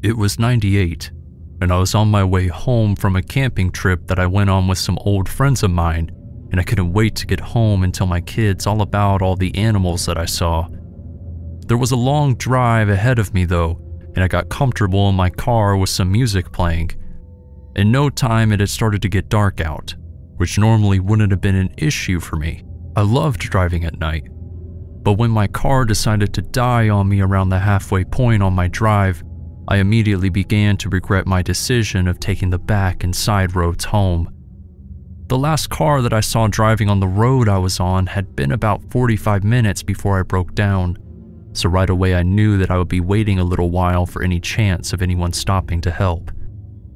It was 98, and I was on my way home from a camping trip that I went on with some old friends of mine, and I couldn't wait to get home and tell my kids all about all the animals that I saw. There was a long drive ahead of me though, and I got comfortable in my car with some music playing. In no time it had started to get dark out, which normally wouldn't have been an issue for me. I loved driving at night. But when my car decided to die on me around the halfway point on my drive, I immediately began to regret my decision of taking the back and side roads home. The last car that I saw driving on the road I was on had been about 45 minutes before I broke down, so right away I knew that I would be waiting a little while for any chance of anyone stopping to help.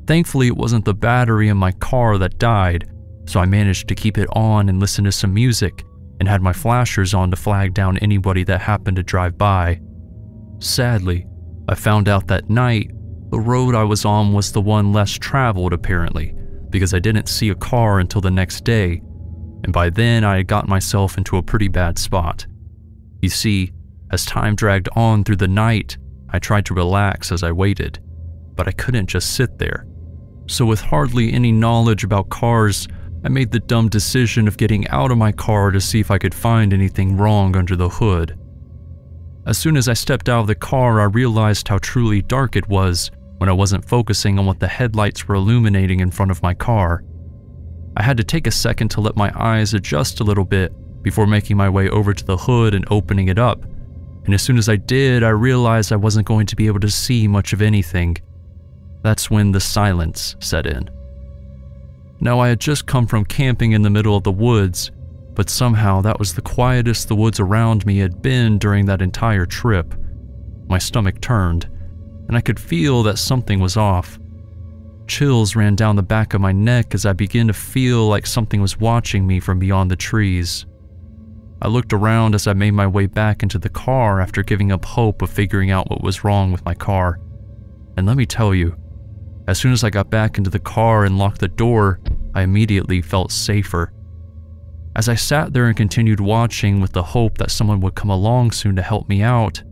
Thankfully, it wasn't the battery in my car that died, so I managed to keep it on and listen to some music and had my flashers on to flag down anybody that happened to drive by. Sadly, I found out that night the road I was on was the one less traveled apparently, because I didn't see a car until the next day, and by then I had gotten myself into a pretty bad spot. You see, as time dragged on through the night, I tried to relax as I waited, but I couldn't just sit there. So with hardly any knowledge about cars, I made the dumb decision of getting out of my car to see if I could find anything wrong under the hood. As soon as I stepped out of the car, I realized how truly dark it was when I wasn't focusing on what the headlights were illuminating in front of my car. I had to take a second to let my eyes adjust a little bit before making my way over to the hood and opening it up, and as soon as I did, I realized I wasn't going to be able to see much of anything. That's when the silence set in. Now, I had just come from camping in the middle of the woods, but somehow that was the quietest the woods around me had been during that entire trip. My stomach turned, and I could feel that something was off. Chills ran down the back of my neck as I began to feel like something was watching me from beyond the trees. I looked around as I made my way back into the car after giving up hope of figuring out what was wrong with my car. And let me tell you, as soon as I got back into the car and locked the door, I immediately felt safer. As I sat there and continued watching with the hope that someone would come along soon to help me out,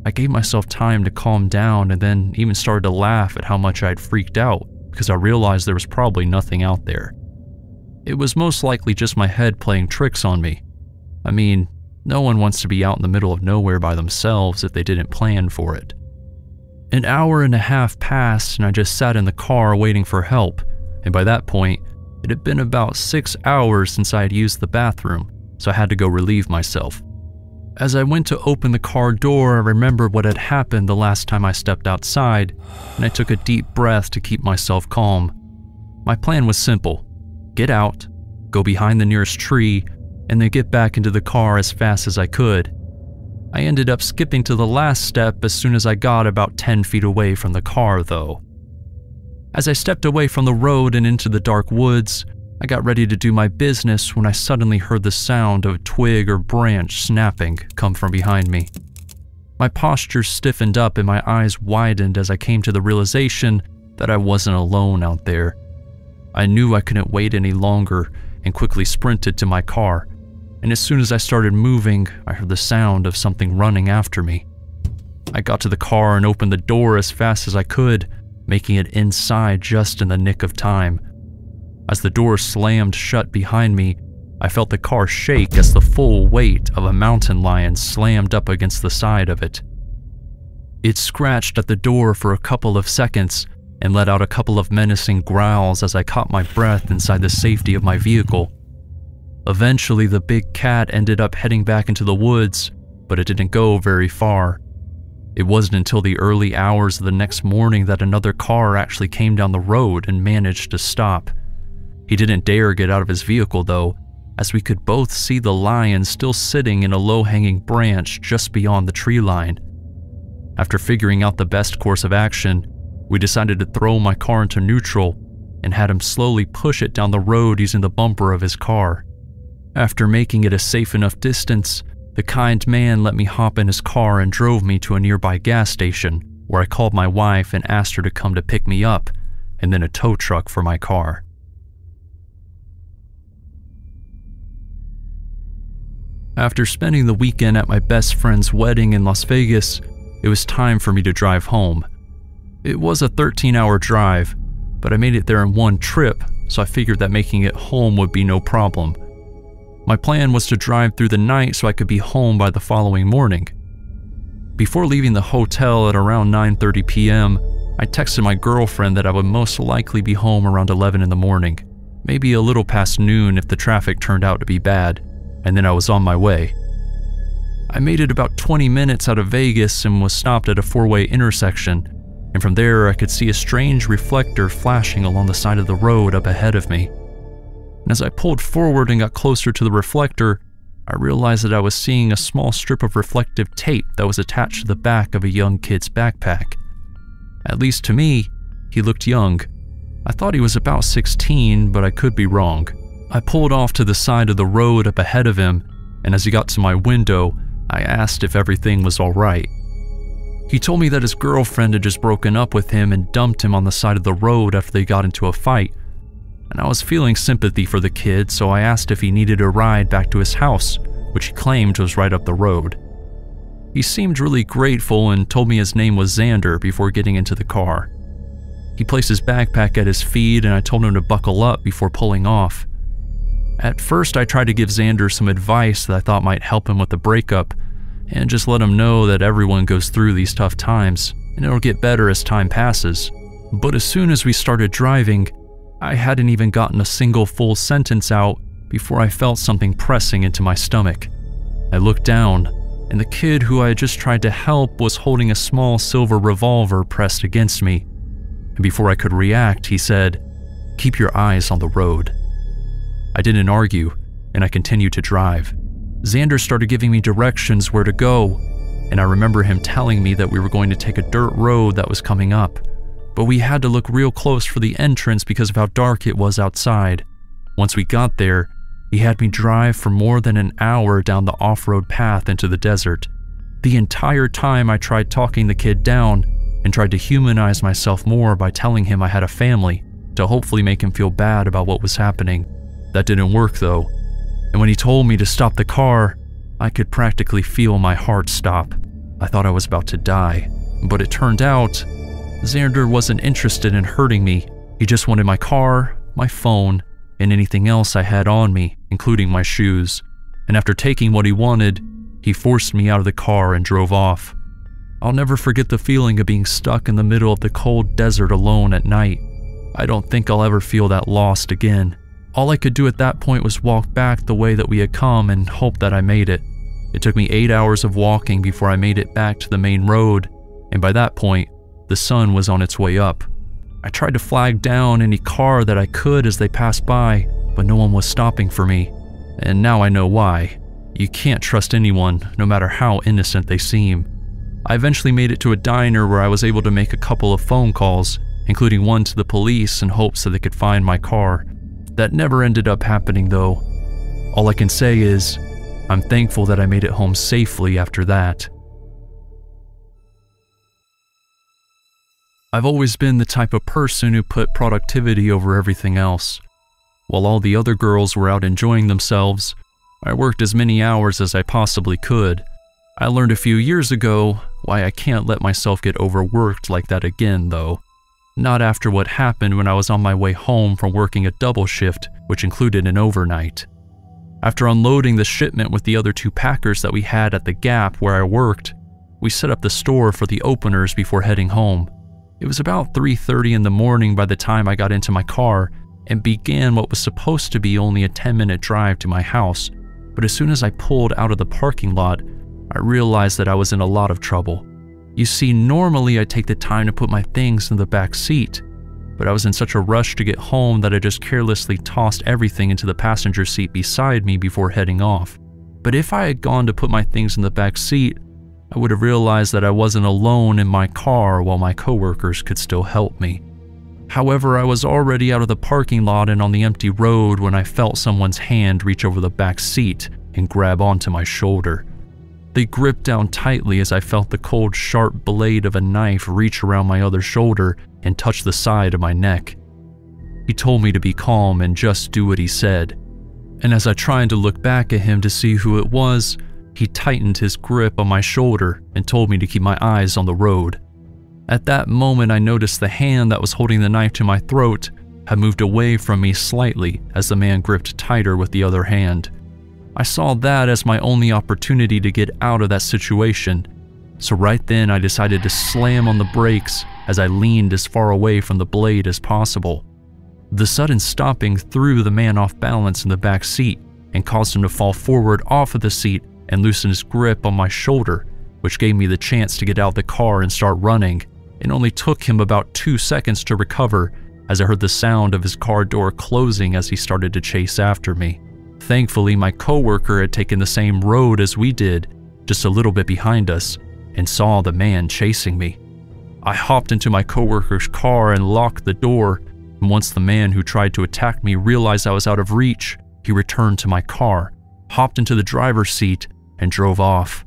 I gave myself time to calm down and then even started to laugh at how much I had freaked out because I realized there was probably nothing out there. It was most likely just my head playing tricks on me. I mean, no one wants to be out in the middle of nowhere by themselves if they didn't plan for it. An hour and a half passed and I just sat in the car waiting for help, and by that point, it had been about 6 hours since I had used the bathroom, so I had to go relieve myself. As I went to open the car door, I remembered what had happened the last time I stepped outside, and I took a deep breath to keep myself calm. My plan was simple: get out, go behind the nearest tree, and then get back into the car as fast as I could. I ended up skipping to the last step as soon as I got about 10 feet away from the car though. As I stepped away from the road and into the dark woods, I got ready to do my business when I suddenly heard the sound of a twig or branch snapping come from behind me. My posture stiffened up and my eyes widened as I came to the realization that I wasn't alone out there. I knew I couldn't wait any longer and quickly sprinted to my car, and as soon as I started moving, I heard the sound of something running after me. I got to the car and opened the door as fast as I could, making it inside just in the nick of time. As the door slammed shut behind me, I felt the car shake as the full weight of a mountain lion slammed up against the side of it. It scratched at the door for a couple of seconds and let out a couple of menacing growls as I caught my breath inside the safety of my vehicle. Eventually, the big cat ended up heading back into the woods, but it didn't go very far. It wasn't until the early hours of the next morning that another car actually came down the road and managed to stop. He didn't dare get out of his vehicle though, as we could both see the lion still sitting in a low-hanging branch just beyond the tree line. After figuring out the best course of action, we decided to throw my car into neutral and had him slowly push it down the road using the bumper of his car. After making it a safe enough distance, the kind man let me hop in his car and drove me to a nearby gas station, where I called my wife and asked her to come to pick me up, and then a tow truck for my car. After spending the weekend at my best friend's wedding in Las Vegas, it was time for me to drive home. It was a 13-hour drive, but I made it there in one trip, so I figured that making it home would be no problem. My plan was to drive through the night so I could be home by the following morning. Before leaving the hotel at around 9:30 p.m., I texted my girlfriend that I would most likely be home around 11 in the morning, maybe a little past noon if the traffic turned out to be bad, and then I was on my way. I made it about 20 minutes out of Vegas and was stopped at a four-way intersection, and from there I could see a strange reflector flashing along the side of the road up ahead of me. And as I pulled forward and got closer to the reflector, I realized that I was seeing a small strip of reflective tape that was attached to the back of a young kid's backpack. At least to me, he looked young. I thought he was about 16, but I could be wrong. I pulled off to the side of the road up ahead of him, and as he got to my window, I asked if everything was alright. He told me that his girlfriend had just broken up with him and dumped him on the side of the road after they got into a fight. And I was feeling sympathy for the kid, so I asked if he needed a ride back to his house, which he claimed was right up the road. He seemed really grateful and told me his name was Xander before getting into the car. He placed his backpack at his feet and I told him to buckle up before pulling off. At first I tried to give Xander some advice that I thought might help him with the breakup, and just let him know that everyone goes through these tough times, and it'll get better as time passes. But as soon as we started driving, I hadn't even gotten a single full sentence out before I felt something pressing into my stomach. I looked down, and the kid who I had just tried to help was holding a small silver revolver pressed against me. And before I could react, he said, "Keep your eyes on the road." I didn't argue, and I continued to drive. Xander started giving me directions where to go, and I remember him telling me that we were going to take a dirt road that was coming up, but we had to look real close for the entrance because of how dark it was outside. Once we got there, he had me drive for more than an hour down the off-road path into the desert. The entire time I tried talking the kid down and tried to humanize myself more by telling him I had a family to hopefully make him feel bad about what was happening. That didn't work though, and when he told me to stop the car, I could practically feel my heart stop. I thought I was about to die, but it turned out Xander wasn't interested in hurting me. He just wanted my car, my phone, and anything else I had on me, including my shoes. And after taking what he wanted, he forced me out of the car and drove off. I'll never forget the feeling of being stuck in the middle of the cold desert alone at night. I don't think I'll ever feel that lost again. All I could do at that point was walk back the way that we had come and hope that I made it. It took me 8 hours of walking before I made it back to the main road, and by that point, the sun was on its way up. I tried to flag down any car that I could as they passed by, but no one was stopping for me. And now I know why. You can't trust anyone, no matter how innocent they seem. I eventually made it to a diner where I was able to make a couple of phone calls, including one to the police in hopes that they could find my car. That never ended up happening though. All I can say is, I'm thankful that I made it home safely after that. I've always been the type of person who put productivity over everything else. While all the other girls were out enjoying themselves, I worked as many hours as I possibly could. I learned a few years ago why I can't let myself get overworked like that again though. Not after what happened when I was on my way home from working a double shift, which included an overnight. After unloading the shipment with the other 2 packers that we had at the Gap where I worked, we set up the store for the openers before heading home. It was about 3:30 in the morning by the time I got into my car and began what was supposed to be only a 10-minute drive to my house, but as soon as I pulled out of the parking lot, I realized that I was in a lot of trouble. You see, normally I take the time to put my things in the back seat, but I was in such a rush to get home that I just carelessly tossed everything into the passenger seat beside me before heading off. But if I had gone to put my things in the back seat, I would have realized that I wasn't alone in my car while my coworkers could still help me. However, I was already out of the parking lot and on the empty road when I felt someone's hand reach over the back seat and grab onto my shoulder. They gripped down tightly as I felt the cold, sharp blade of a knife reach around my other shoulder and touch the side of my neck. He told me to be calm and just do what he said. And as I tried to look back at him to see who it was, he tightened his grip on my shoulder and told me to keep my eyes on the road. At that moment, I noticed the hand that was holding the knife to my throat had moved away from me slightly as the man gripped tighter with the other hand. I saw that as my only opportunity to get out of that situation, so right then I decided to slam on the brakes as I leaned as far away from the blade as possible. The sudden stopping threw the man off balance in the back seat and caused him to fall forward off of the seat and loosen his grip on my shoulder, which gave me the chance to get out of the car and start running. It only took him about 2 seconds to recover as I heard the sound of his car door closing as he started to chase after me. Thankfully, my coworker had taken the same road as we did, just a little bit behind us, and saw the man chasing me. I hopped into my coworker's car and locked the door, and once the man who tried to attack me realized I was out of reach, he returned to my car, hopped into the driver's seat, and drove off.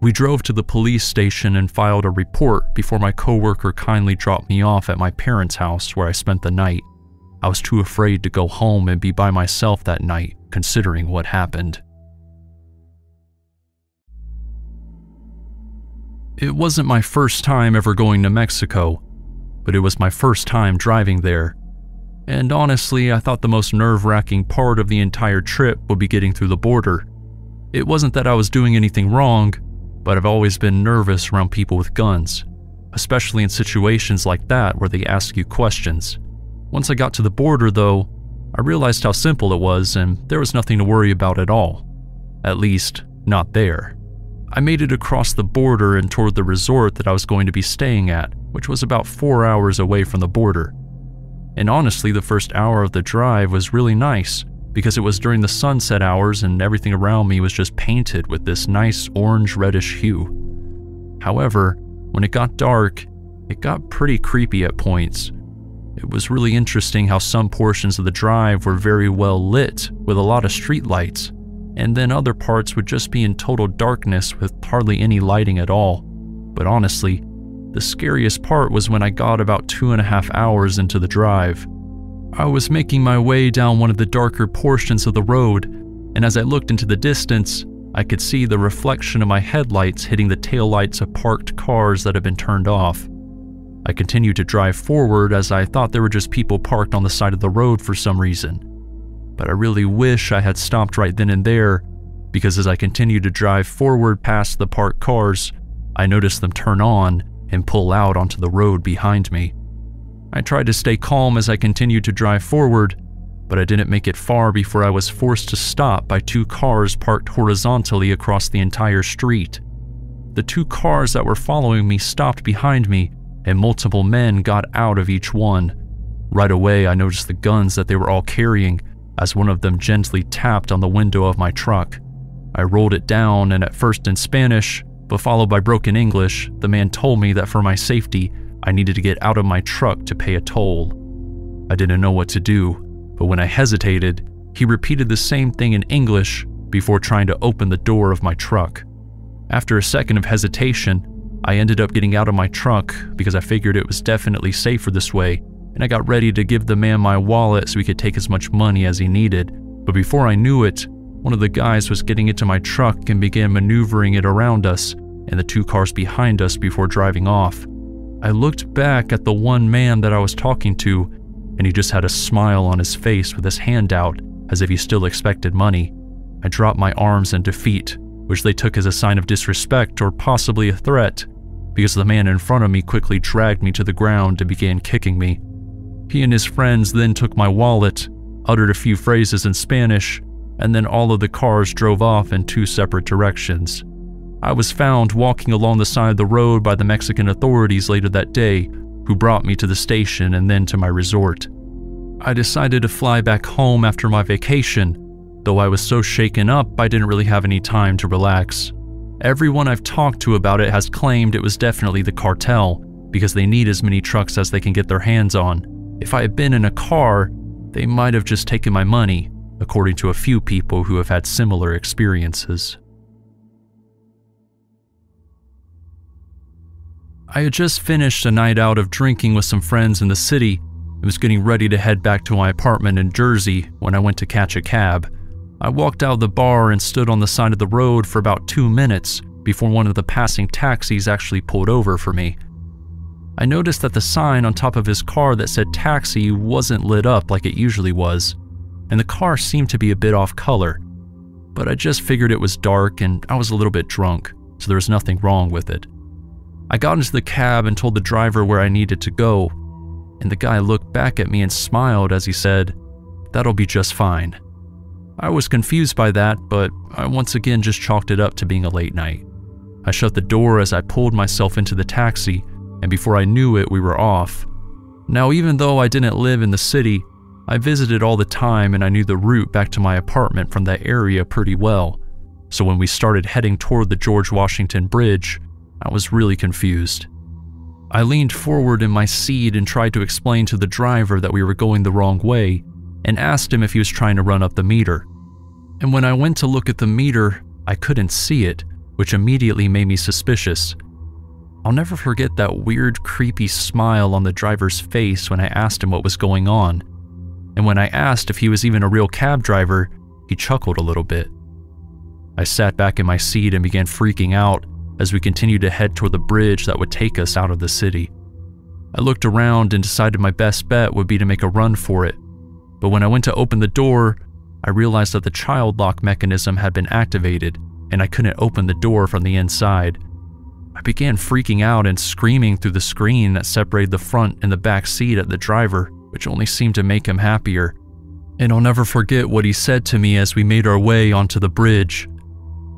We drove to the police station and filed a report before my coworker kindly dropped me off at my parents' house where I spent the night. I was too afraid to go home and be by myself that night, considering what happened. It wasn't my first time ever going to Mexico, but it was my first time driving there. And honestly, I thought the most nerve-wracking part of the entire trip would be getting through the border. It wasn't that I was doing anything wrong, but I've always been nervous around people with guns, especially in situations like that where they ask you questions. Once I got to the border though, I realized how simple it was and there was nothing to worry about at all. At least, not there. I made it across the border and toward the resort that I was going to be staying at, which was about 4 hours away from the border. And honestly, the first hour of the drive was really nice, because it was during the sunset hours and everything around me was just painted with this nice orange-reddish hue. However, when it got dark, it got pretty creepy at points. It was really interesting how some portions of the drive were very well lit with a lot of street lights, and then other parts would just be in total darkness with hardly any lighting at all. But honestly, the scariest part was when I got about 2.5 hours into the drive. I was making my way down one of the darker portions of the road, and as I looked into the distance, I could see the reflection of my headlights hitting the taillights of parked cars that had been turned off. I continued to drive forward as I thought there were just people parked on the side of the road for some reason. But I really wish I had stopped right then and there, because as I continued to drive forward past the parked cars, I noticed them turn on and pull out onto the road behind me. I tried to stay calm as I continued to drive forward, but I didn't make it far before I was forced to stop by 2 cars parked horizontally across the entire street. The 2 cars that were following me stopped behind me, and multiple men got out of each one. Right away, I noticed the guns that they were all carrying, as one of them gently tapped on the window of my truck. I rolled it down, and at first in Spanish, but followed by broken English, the man told me that for my safety, I needed to get out of my truck to pay a toll. I didn't know what to do, but when I hesitated, he repeated the same thing in English before trying to open the door of my truck. After a second of hesitation, I ended up getting out of my truck because I figured it was definitely safer this way, and I got ready to give the man my wallet so he could take as much money as he needed. But before I knew it, one of the guys was getting into my truck and began maneuvering it around us and the 2 cars behind us before driving off. I looked back at the one man that I was talking to, and he just had a smile on his face with his hand out as if he still expected money. I dropped my arms in defeat, which they took as a sign of disrespect or possibly a threat, because the man in front of me quickly dragged me to the ground and began kicking me. He and his friends then took my wallet, uttered a few phrases in Spanish, and then all of the cars drove off in 2 separate directions. I was found walking along the side of the road by the Mexican authorities later that day, who brought me to the station and then to my resort. I decided to fly back home after my vacation, though I was so shaken up I didn't really have any time to relax. Everyone I've talked to about it has claimed it was definitely the cartel, because they need as many trucks as they can get their hands on. If I had been in a car, they might have just taken my money, according to a few people who have had similar experiences. I had just finished a night out of drinking with some friends in the city and was getting ready to head back to my apartment in Jersey when I went to catch a cab. I walked out of the bar and stood on the side of the road for about 2 minutes before one of the passing taxis actually pulled over for me. I noticed that the sign on top of his car that said taxi wasn't lit up like it usually was, and the car seemed to be a bit off color. But I just figured it was dark and I was a little bit drunk, so there was nothing wrong with it. I got into the cab and told the driver where I needed to go, and the guy looked back at me and smiled as he said, "That'll be just fine." I was confused by that, but I once again just chalked it up to being a late night. I shut the door as I pulled myself into the taxi, and before I knew it, we were off. Now, even though I didn't live in the city, I visited all the time and I knew the route back to my apartment from that area pretty well. So when we started heading toward the George Washington Bridge, I was really confused. I leaned forward in my seat and tried to explain to the driver that we were going the wrong way and asked him if he was trying to run up the meter. And when I went to look at the meter, I couldn't see it, which immediately made me suspicious. I'll never forget that weird, creepy smile on the driver's face when I asked him what was going on. And when I asked if he was even a real cab driver, he chuckled a little bit. I sat back in my seat and began freaking out as we continued to head toward the bridge that would take us out of the city. I looked around and decided my best bet would be to make a run for it. But when I went to open the door, I realized that the child lock mechanism had been activated and I couldn't open the door from the inside. I began freaking out and screaming through the screen that separated the front and the back seat at the driver, which only seemed to make him happier. And I'll never forget what he said to me as we made our way onto the bridge.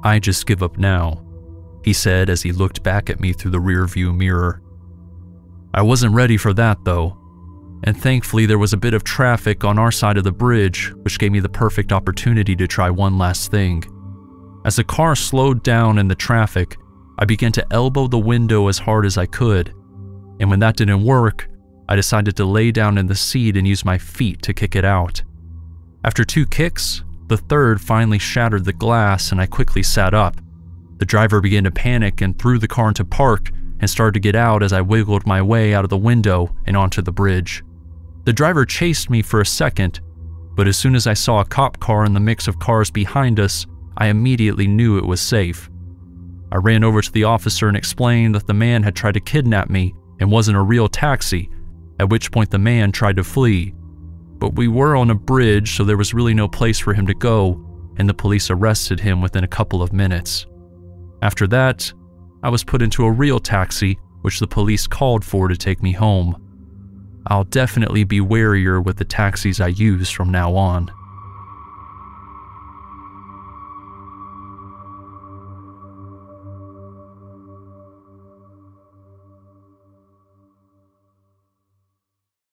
"I just give up now," he said as he looked back at me through the rearview mirror. I wasn't ready for that though, and thankfully there was a bit of traffic on our side of the bridge, which gave me the perfect opportunity to try one last thing. As the car slowed down in the traffic, I began to elbow the window as hard as I could, and when that didn't work, I decided to lay down in the seat and use my feet to kick it out. After 2 kicks, the third finally shattered the glass and I quickly sat up. The driver began to panic and threw the car into park and started to get out as I wiggled my way out of the window and onto the bridge. The driver chased me for a second, but as soon as I saw a cop car in the mix of cars behind us, I immediately knew it was safe. I ran over to the officer and explained that the man had tried to kidnap me and wasn't a real taxi, at which point the man tried to flee. But we were on a bridge, so there was really no place for him to go, and the police arrested him within a couple of minutes. After that, I was put into a real taxi, which the police called for to take me home. I'll definitely be warier with the taxis I use from now on.